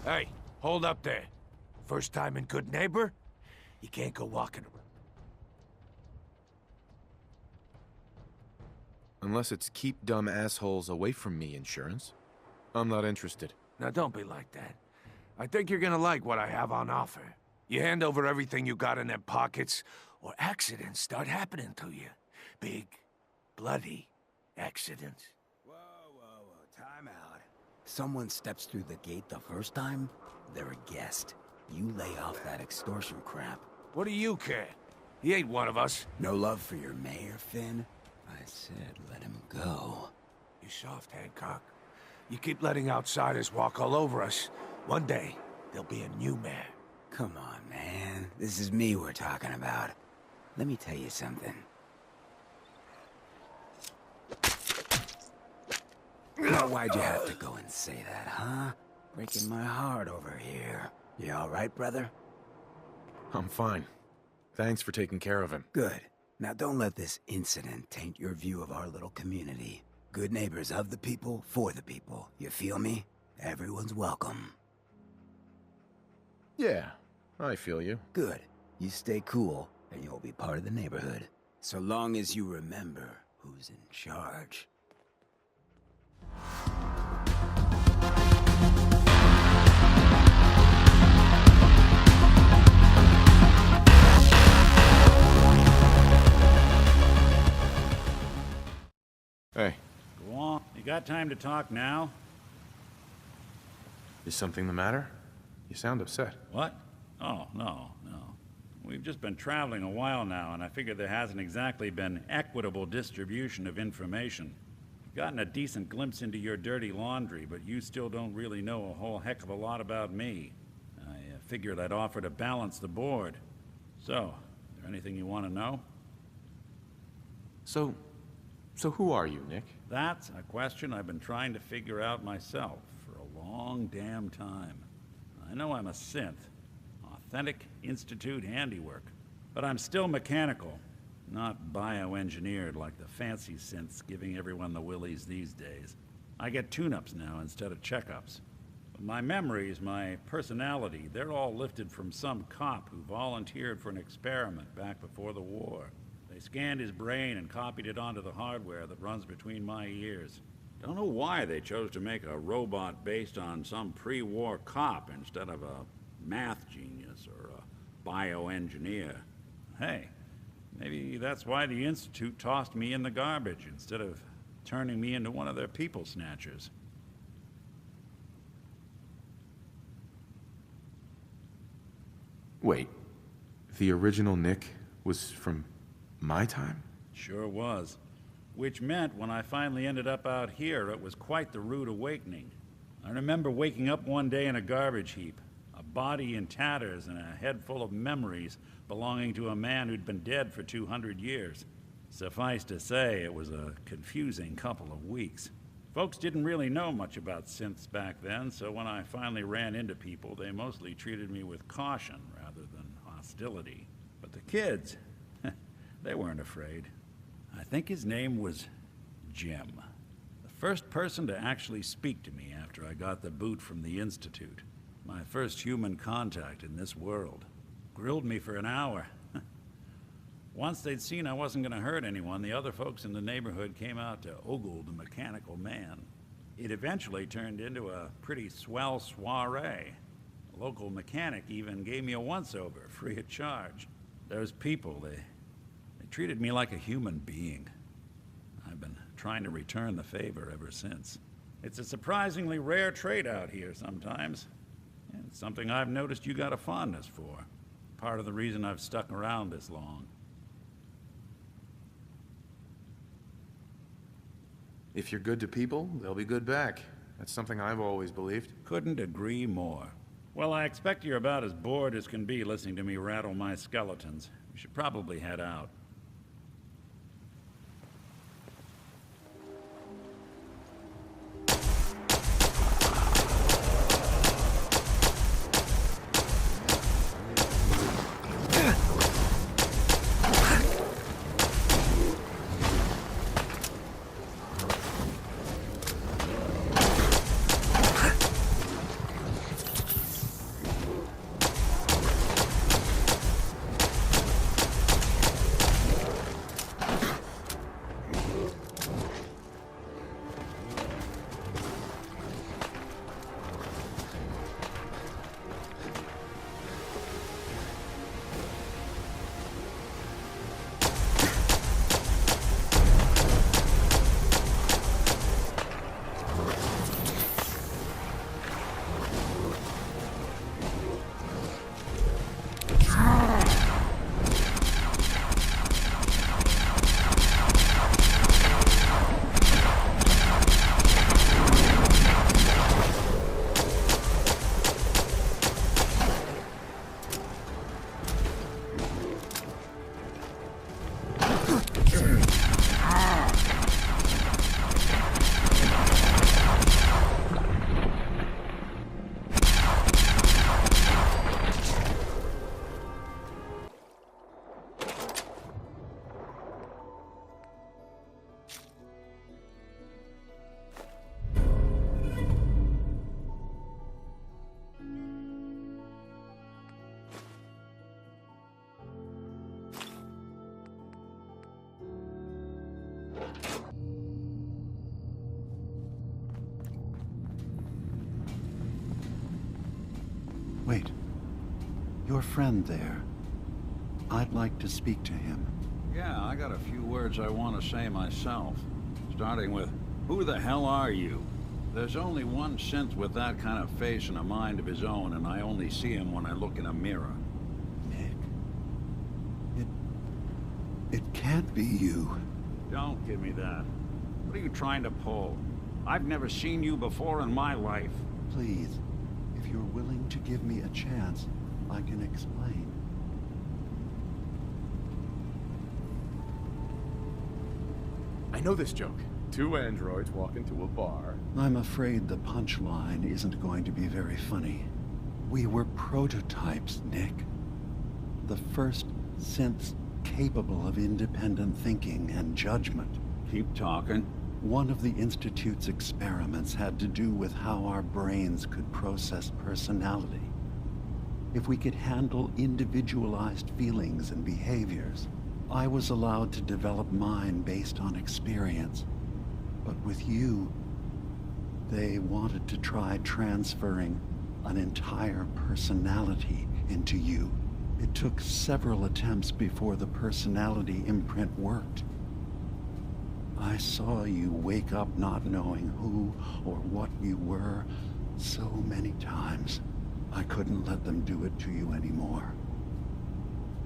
Hey, hold up there. First time in Good Neighbor? You can't go walking around. Unless it's keep dumb assholes away from me insurance. I'm not interested. Now don't be like that. I think you're gonna like what I have on offer. You hand over everything you got in them pockets, or accidents start happening to you. Big, bloody accidents. Whoa, time out. Someone steps through the gate the first time, they're a guest. You lay off that extortion crap. What do you care? He ain't one of us. No love for your mayor, Finn? I said let him go. You soft, Hancock. You keep letting outsiders walk all over us. One day, there'll be a new mayor. Come on, man. This is me we're talking about. Let me tell you something. Now, why'd you have to go and say that, huh? Breaking my heart over here. You all right, brother? I'm fine. Thanks for taking care of him. Good. Now don't let this incident taint your view of our little community. Good neighbors of the people, for the people. You feel me? Everyone's welcome. Yeah, I feel you. Good. You stay cool, and you'll be part of the neighborhood. So long as you remember who's in charge. Hey, Go on. You got time to talk now? is something the matter? You sound upset. What? Oh, no. We've just been traveling a while now, and I figure there hasn't exactly been equitable distribution of information. I've gotten a decent glimpse into your dirty laundry, but you still don't really know a whole heck of a lot about me. I figured I'd offer to balance the board. So, is there anything you want to know? So who are you, Nick? That's a question I've been trying to figure out myself for a long damn time. I know I'm a synth, authentic Institute handiwork, but I'm still mechanical, not bioengineered like the fancy synths giving everyone the willies these days. I get tune-ups now instead of checkups. But my memories, my personality, they're all lifted from some cop who volunteered for an experiment back before the war. They scanned his brain and copied it onto the hardware that runs between my ears. Don't know why they chose to make a robot based on some pre-war cop instead of a math genius or a bioengineer. Hey, maybe that's why the Institute tossed me in the garbage instead of turning me into one of their people snatchers. Wait, the original Nick was from my time? Sure was. Which meant when I finally ended up out here, it was quite the rude awakening. I remember waking up one day in a garbage heap, a body in tatters and a head full of memories belonging to a man who'd been dead for 200 years. Suffice to say, it was a confusing couple of weeks. Folks didn't really know much about synths back then, so when I finally ran into people, they mostly treated me with caution rather than hostility. But the kids, they weren't afraid. I think his name was Jim. The first person to actually speak to me after I got the boot from the Institute. My first human contact in this world. Grilled me for an hour. Once they'd seen I wasn't going to hurt anyone, the other folks in the neighborhood came out to ogle the mechanical man. It eventually turned into a pretty swell soiree. A local mechanic even gave me a once-over, free of charge. Those people, they treated me like a human being. I've been trying to return the favor ever since. It's a surprisingly rare trait out here sometimes. And it's something I've noticed you got a fondness for. Part of the reason I've stuck around this long. If you're good to people, they'll be good back. That's something I've always believed. Couldn't agree more. Well, I expect you're about as bored as can be listening to me rattle my skeletons. We should probably head out. Wait. Your friend there. I'd like to speak to him. Yeah, I got a few words I want to say myself. Starting with, who the hell are you? There's only one synth with that kind of face and a mind of his own, and I only see him when I look in a mirror. Nick? It can't be you. Don't give me that. What are you trying to pull? I've never seen you before in my life. Please, if you're willing to give me a chance, I can explain. I know this joke. Two androids walk into a bar. I'm afraid the punchline isn't going to be very funny. We were prototypes, Nick. The first synths capable of independent thinking and judgment. Keep talking. One of the Institute's experiments had to do with how our brains could process personality. If we could handle individualized feelings and behaviors, I was allowed to develop mine based on experience. But with you, they wanted to try transferring an entire personality into you. It took several attempts before the personality imprint worked. I saw you wake up not knowing who or what you were so many times. I couldn't let them do it to you anymore.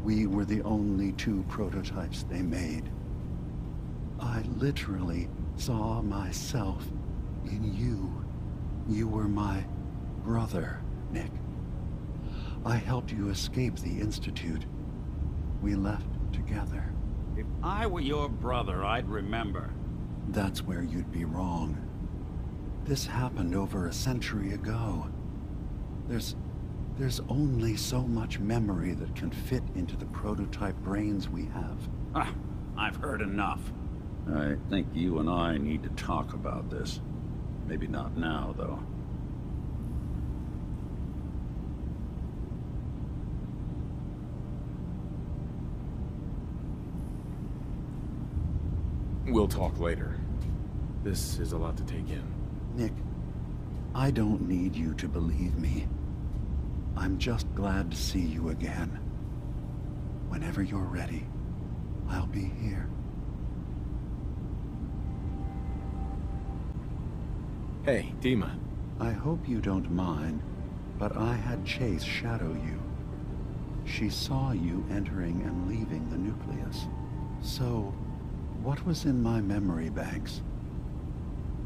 We were the only two prototypes they made. I literally saw myself in you. You were my brother, Nick. I helped you escape the Institute. We left together. If I were your brother, I'd remember. That's where you'd be wrong. This happened over a century ago. There's only so much memory that can fit into the prototype brains we have. Ah, I've heard enough. I think you and I need to talk about this. Maybe not now, though. We'll talk later. This is a lot to take in. Nick, I don't need you to believe me. I'm just glad to see you again. Whenever you're ready, I'll be here. Hey, Dima. I hope you don't mind, but I had Chase shadow you. She saw you entering and leaving the nucleus. So, what was in my memory banks?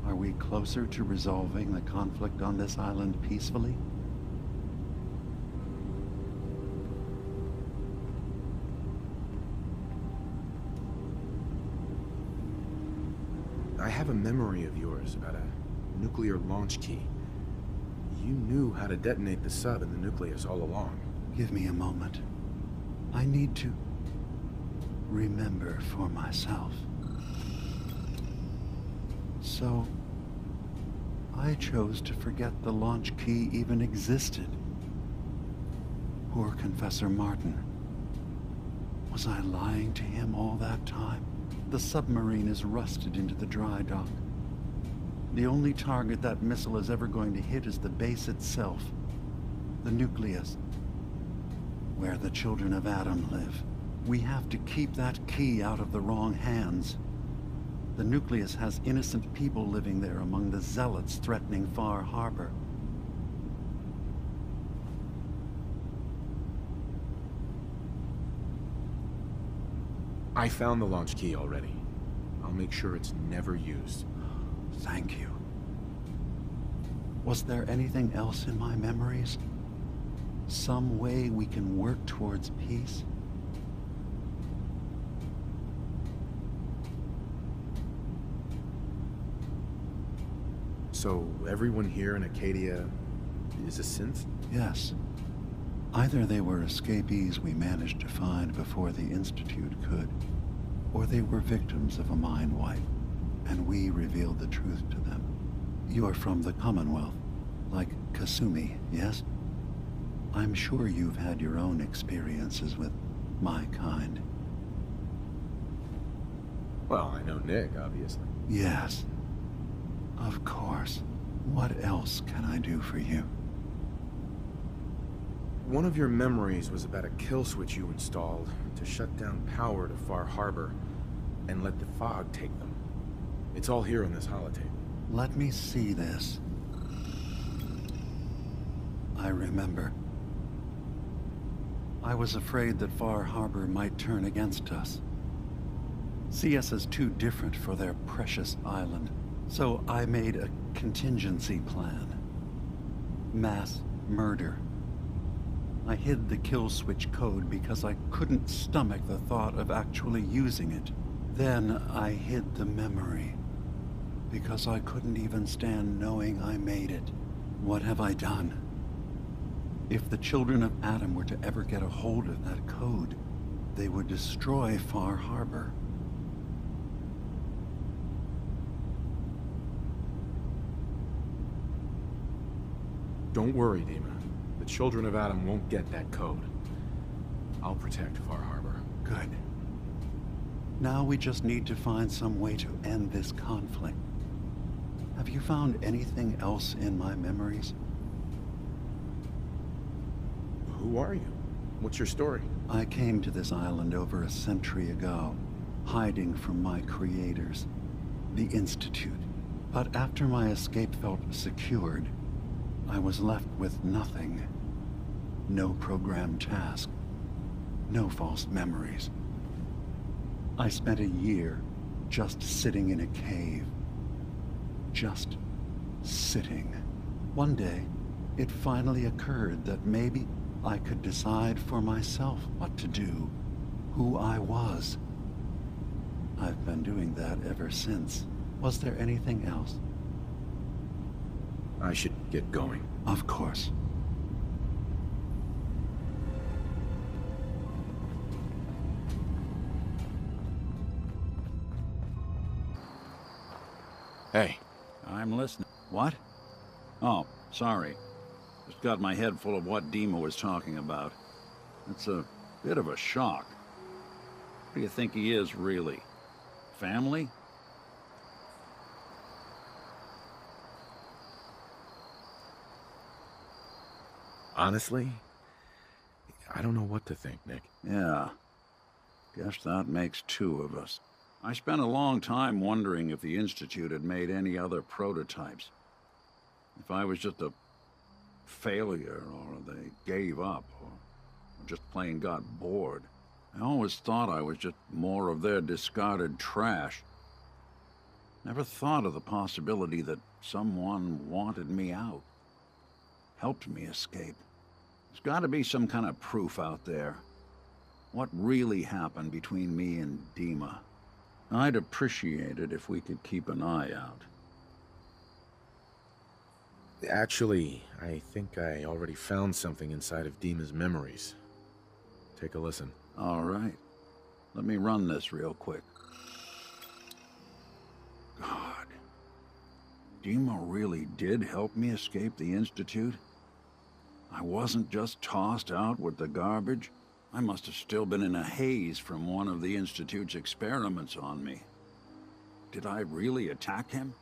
Are we closer to resolving the conflict on this island peacefully? I have a memory of yours about a nuclear launch key. You knew how to detonate the sub in the nucleus all along. Give me a moment. I need to remember for myself. So, I chose to forget the launch key even existed. Poor Confessor Martin. Was I lying to him all that time? The submarine is rusted into the dry dock. The only target that missile is ever going to hit is the base itself. The nucleus. Where the children of Adam live. We have to keep that key out of the wrong hands. The nucleus has innocent people living there among the zealots threatening Far Harbor. I found the launch key already. I'll make sure it's never used. Thank you. Was there anything else in my memories? Some way we can work towards peace? So, everyone here in Acadia is a synth? Yes. Either they were escapees we managed to find before the Institute could, or they were victims of a mind wipe, and we revealed the truth to them. You are from the Commonwealth, like Kasumi, yes? I'm sure you've had your own experiences with my kind. Well, I know Nick, obviously. Yes. Of course. What else can I do for you? One of your memories was about a kill switch you installed to shut down power to Far Harbor and let the fog take them. It's all here on this holotape. Let me see this. I remember. I was afraid that Far Harbor might turn against us. See us as too different for their precious island. So I made a contingency plan. Mass murder. I hid the kill switch code because I couldn't stomach the thought of actually using it. Then I hid the memory because I couldn't even stand knowing I made it. What have I done? If the children of Adam were to ever get a hold of that code, they would destroy Far Harbor. Don't worry, Dima. The children of Adam won't get that code. I'll protect Far Harbor. Good. Now we just need to find some way to end this conflict. Have you found anything else in my memories? Who are you? What's your story? I came to this island over a century ago, hiding from my creators, the Institute. But after my escape felt secured, I was left with nothing. No programmed task. No false memories. I spent a year just sitting in a cave. Just sitting. One day, it finally occurred that maybe I could decide for myself what to do, who I was. I've been doing that ever since. Was there anything else? I should get going. Of course. Hey. I'm listening. What? Oh, sorry. Just got my head full of what Dima was talking about. It's a bit of a shock. What do you think he is, really? Family? Honestly, I don't know what to think, Nick. Yeah. Guess that makes two of us. I spent a long time wondering if the Institute had made any other prototypes. If I was just a failure, or they gave up, or just plain got bored. I always thought I was just more of their discarded trash. Never thought of the possibility that someone wanted me out. Helped me escape. There's got to be some kind of proof out there. What really happened between me and Dima? I'd appreciate it if we could keep an eye out. Actually, I think I already found something inside of Dima's memories. Take a listen. All right. Let me run this real quick. God. Dima really did help me escape the Institute? I wasn't just tossed out with the garbage. I must have still been in a haze from one of the Institute's experiments on me. Did I really attack him?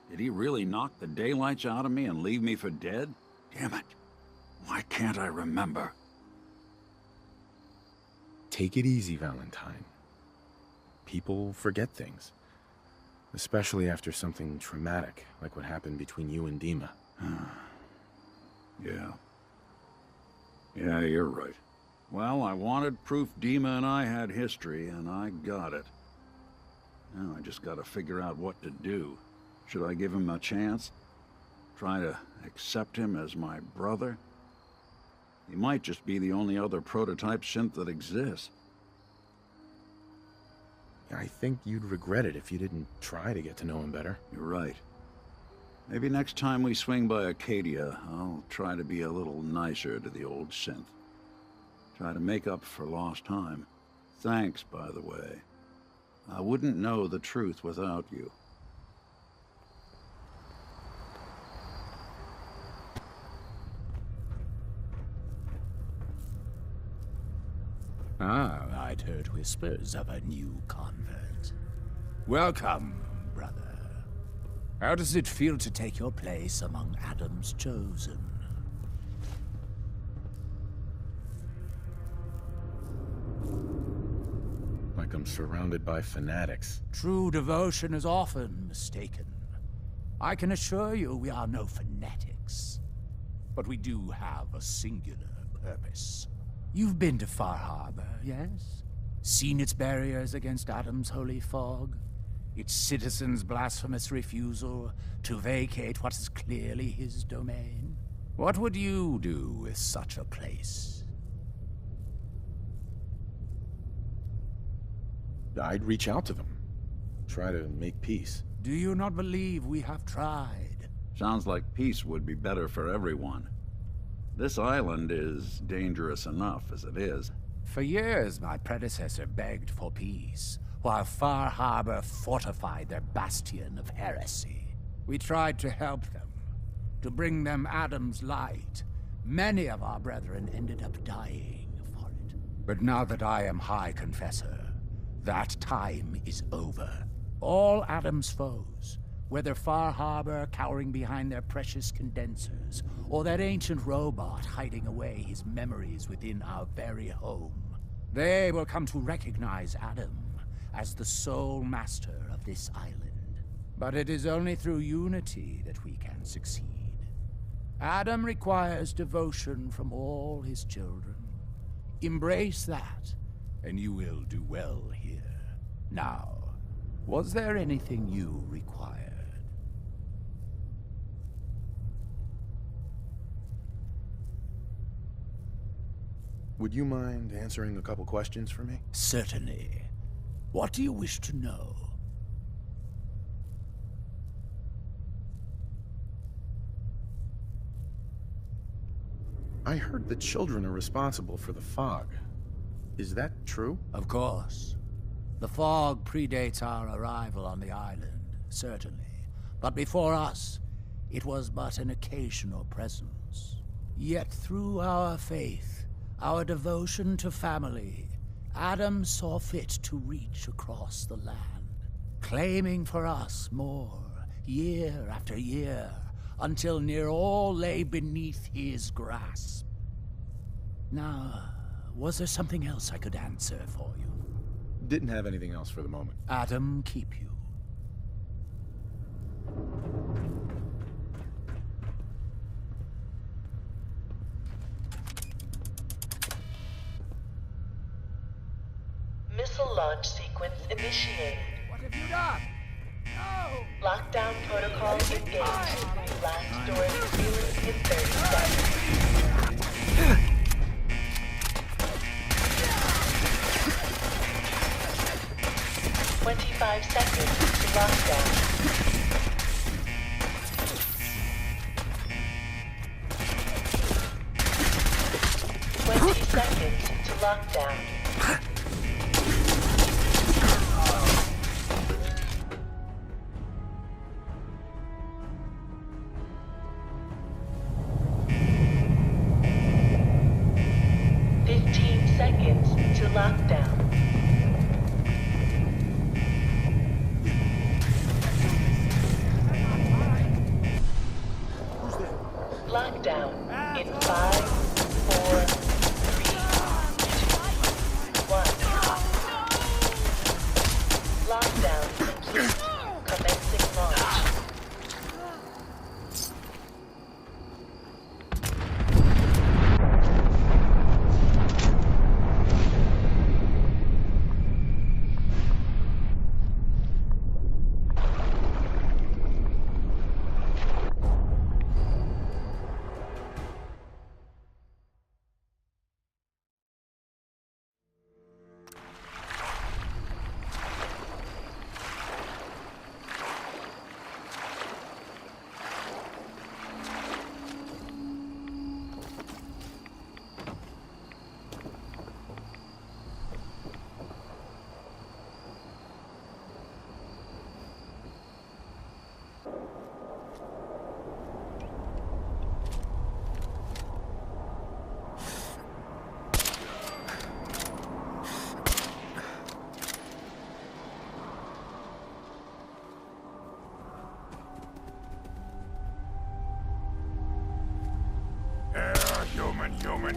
Did he really knock the daylights out of me and leave me for dead? Damn it. Why can't I remember? Take it easy, Valentine. People forget things. Especially after something traumatic, like what happened between you and Dima. Yeah. Yeah, you're right. Well, I wanted proof Dima and I had history, and I got it. Now I just gotta figure out what to do. Should I give him a chance? Try to accept him as my brother? He might just be the only other prototype synth that exists. I think you'd regret it if you didn't try to get to know him better. You're right. Maybe next time we swing by Acadia, I'll try to be a little nicer to the old synth. Try to make up for lost time. Thanks, by the way. I wouldn't know the truth without you. Ah, I'd heard whispers of a new convert. Welcome, brother. How does it feel to take your place among Adam's chosen? like I'm surrounded by fanatics. True devotion is often mistaken. I can assure you we are no fanatics. But we do have a singular purpose. You've been to Far Harbor, yes? Seen its barriers against Adam's holy fog? Its citizens' blasphemous refusal to vacate what is clearly his domain? What would you do with such a place? I'd reach out to them. Try to make peace. Do you not believe we have tried? Sounds like peace would be better for everyone. This island is dangerous enough as it is. For years, my predecessor begged for peace, while Far Harbor fortified their bastion of heresy. We tried to help them, to bring them Adam's light. Many of our brethren ended up dying for it. But now that I am High Confessor, that time is over. All Adam's foes, whether Far Harbor cowering behind their precious condensers, or that ancient robot hiding away his memories within our very home, they will come to recognize Adam as the sole master of this island. But it is only through unity that we can succeed. Adam requires devotion from all his children. Embrace that, and you will do well here. Now, was there anything you required? Would you mind answering a couple questions for me? Certainly. What do you wish to know? I heard the children are responsible for the fog. Is that true? Of course. The fog predates our arrival on the island, certainly. But before us, it was but an occasional presence. Yet through our faith, our devotion to family, Adam saw fit to reach across the land, claiming for us more, year after year, until near all lay beneath his grasp. Now, was there something else I could answer for you? Didn't have anything else for the moment. Adam keep you. Missile launch sequence initiated. What have you done? No! Lockdown protocols engaged. Blast door revealing in 30 seconds. 25 seconds to lockdown. 20 seconds to lockdown. Lockdown in 5, 4, 3, 2, 1. Lockdown complete. Commencing launch.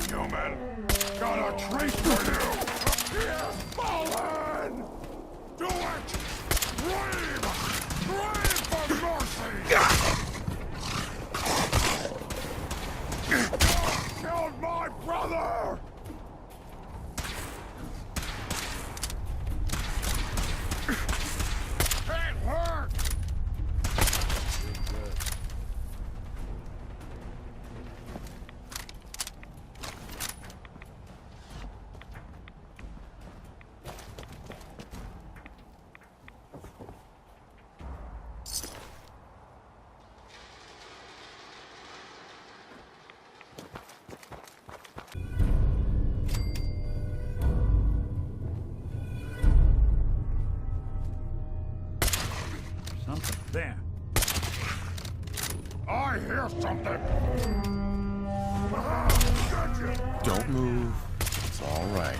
Human. Got a treat for you! He has fallen! There. I hear something! Gotcha! Don't move. It's all right.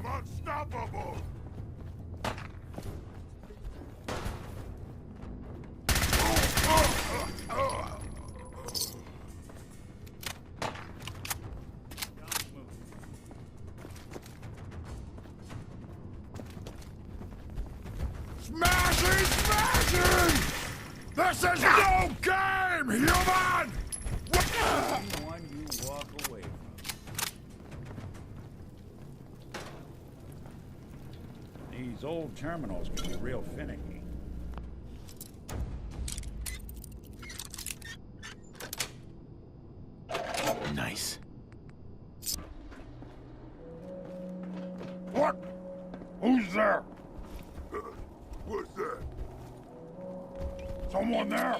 Unstoppable! Smashing! Smashing! This is no game, human! One you walk away from. These old terminals can be real finicky. Nice. What? Who's there? What's that? Someone there?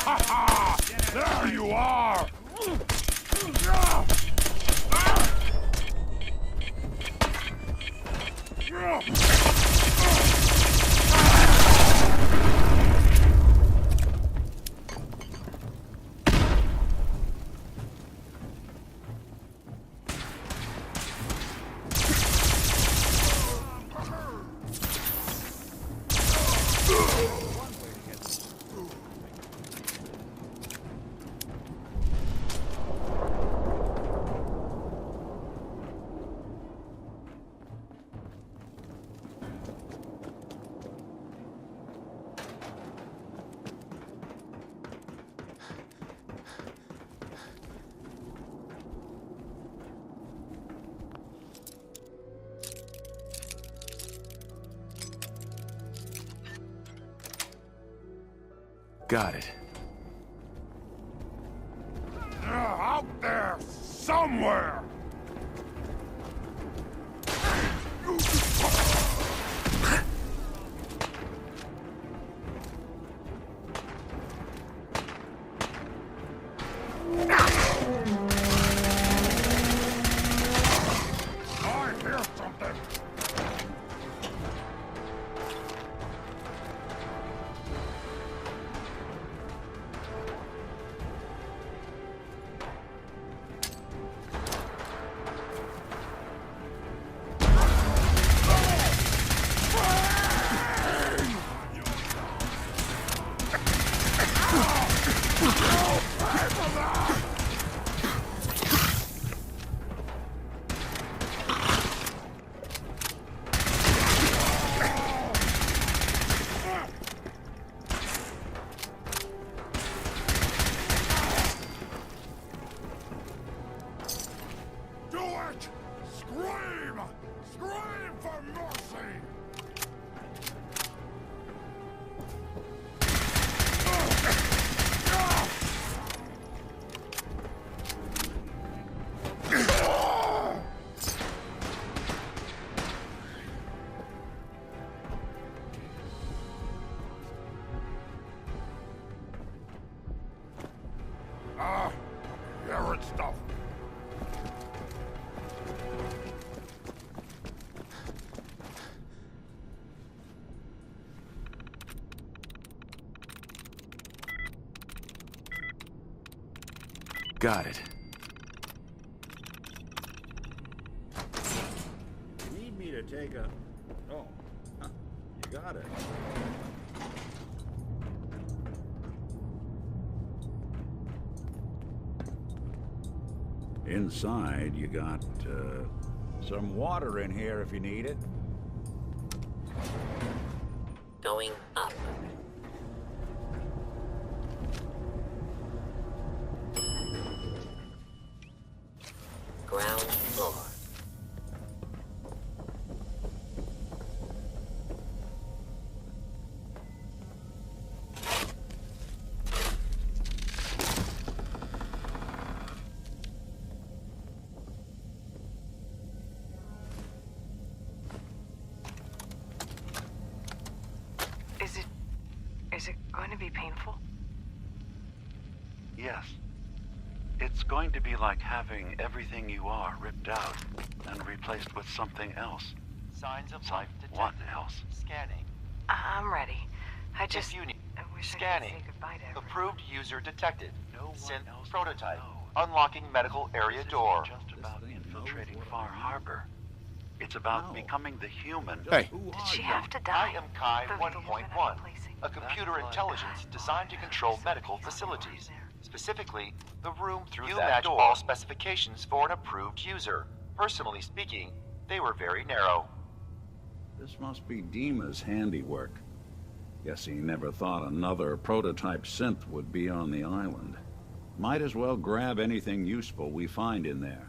Ha ha! There you are! Got it. Out there, somewhere! I hear something! Do it! Scream! Scream for mercy! Here it's stuff. Got it. Need me to take a... Oh, huh. You got it. Inside, you got, some water in here if you need it. Going up. Ground floor. Is it going to be painful? Yes. It's going to be like having everything you are ripped out and replaced with something else. Signs of life detected. What else? Scanning. I'm ready. I If you need wish scanning. I could say goodbye to everyone. Approved user detected. No one Synth else prototype. will know. Unlocking medical area door. Just about infiltrating Far Harbor. It's about becoming the human. Hey. Did she have to I die? am Kai The 1.1, replacing- a computer intelligence designed to control medical facilities. Specifically, the room through that door. You match all specifications for an approved user. Personally speaking, they were very narrow. This must be Dima's handiwork. Guess he never thought another prototype synth would be on the island. Might as well grab anything useful we find in there.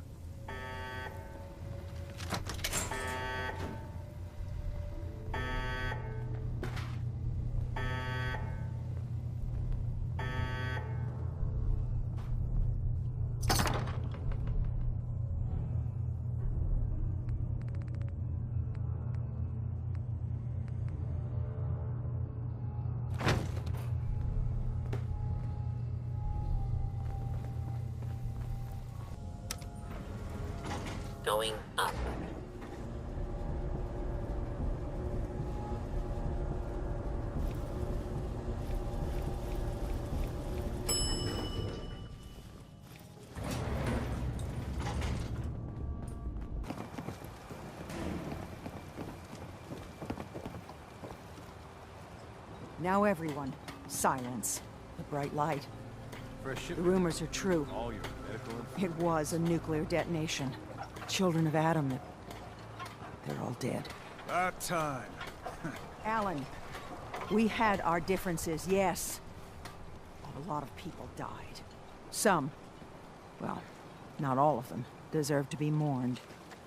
Going up. Now everyone, silence. The bright light. The rumors are true. It was a nuclear detonation. Children of Adam, they're all dead. About time. Alan, we had our differences, yes. But a lot of people died. Some, well, not all of them, deserve to be mourned.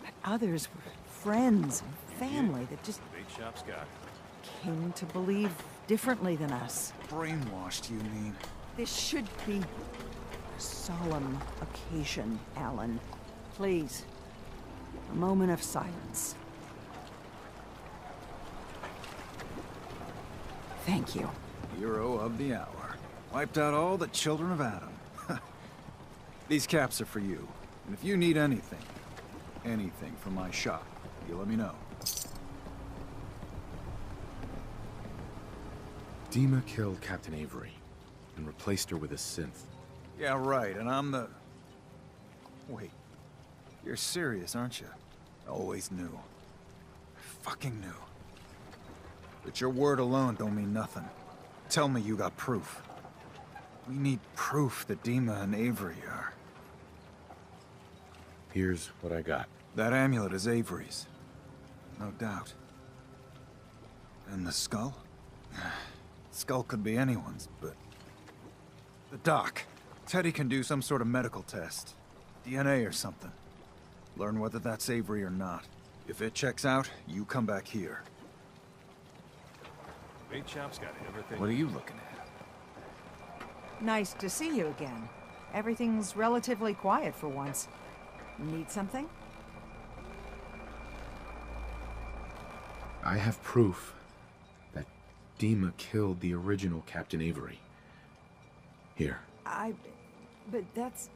But others were friends and family that just Big shop's got. came to believe differently than us. Brainwashed, you mean? This should be a solemn occasion, Alan. Please, a moment of silence. Thank you. Hero of the hour. Wiped out all the children of Adam. These caps are for you. And if you need anything from my shop, you let me know. Dima killed Captain Avery and replaced her with a synth. Yeah, right, and I'm the... Wait. You're serious, aren't you? I always knew. I fucking knew. But your word alone don't mean nothing. Tell me you got proof. We need proof that Dima and Avery are... Here's what I got. That amulet is Avery's. No doubt. And the skull? Skull could be anyone's, but... The doc. Teddy can do some sort of medical test. DNA or something. Learn whether that's Avery or not. If it checks out, you come back here. Big Chop's got everything. What are you looking at? Nice to see you again. Everything's relatively quiet for once. Need something? I have proof that Dima killed the original Captain Avery. Here. But that's...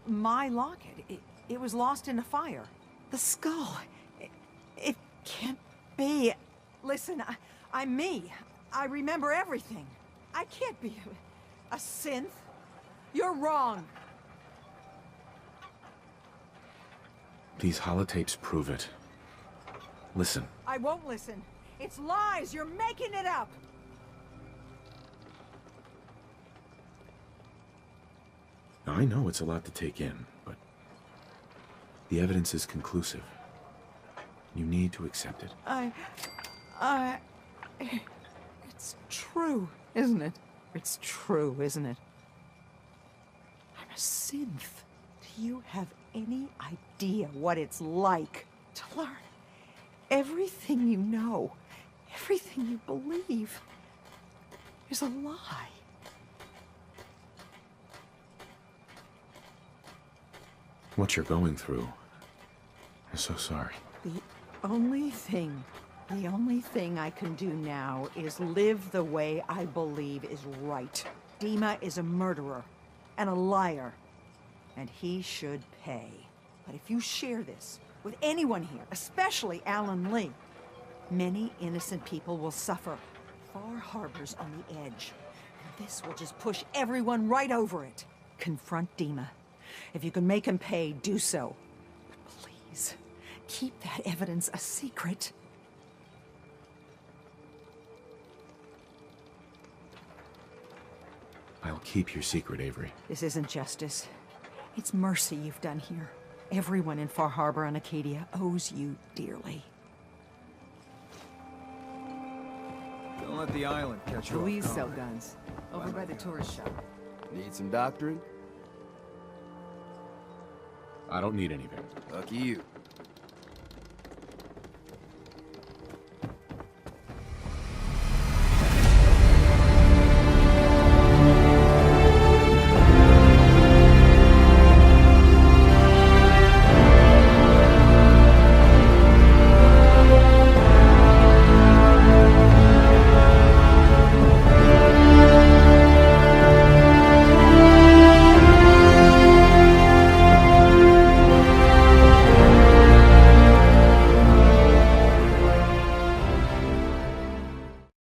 my locket. It was lost in a fire. The skull. It can't be. Listen, I'm me. I remember everything. I can't be a synth. You're wrong. These holotapes prove it. Listen. I won't listen. It's lies. You're making it up. Now, I know it's a lot to take in, but the evidence is conclusive. You need to accept it. It's true, isn't it? It's true, isn't it? I'm a synth. Do you have any idea what it's like to learn everything you know, everything you believe is a lie? What you're going through. I'm so sorry. The only thing The only thing I can do now is live the way I believe is right. Dima is a murderer and a liar, and he should pay. But if you share this with anyone here, especially Alan Lee, many innocent people will suffer. Far Harbor's on the edge, and this will just push everyone right over it. Confront Dima. If you can make him pay, do so. But please, keep that evidence a secret. I'll keep your secret, Avery. This isn't justice. It's mercy you've done here. Everyone in Far Harbor and Acadia owes you dearly. Don't let the island catch you Louise off sell guard. guns. Over by the tourist shop. Need some doctoring? I don't need anything. Lucky you.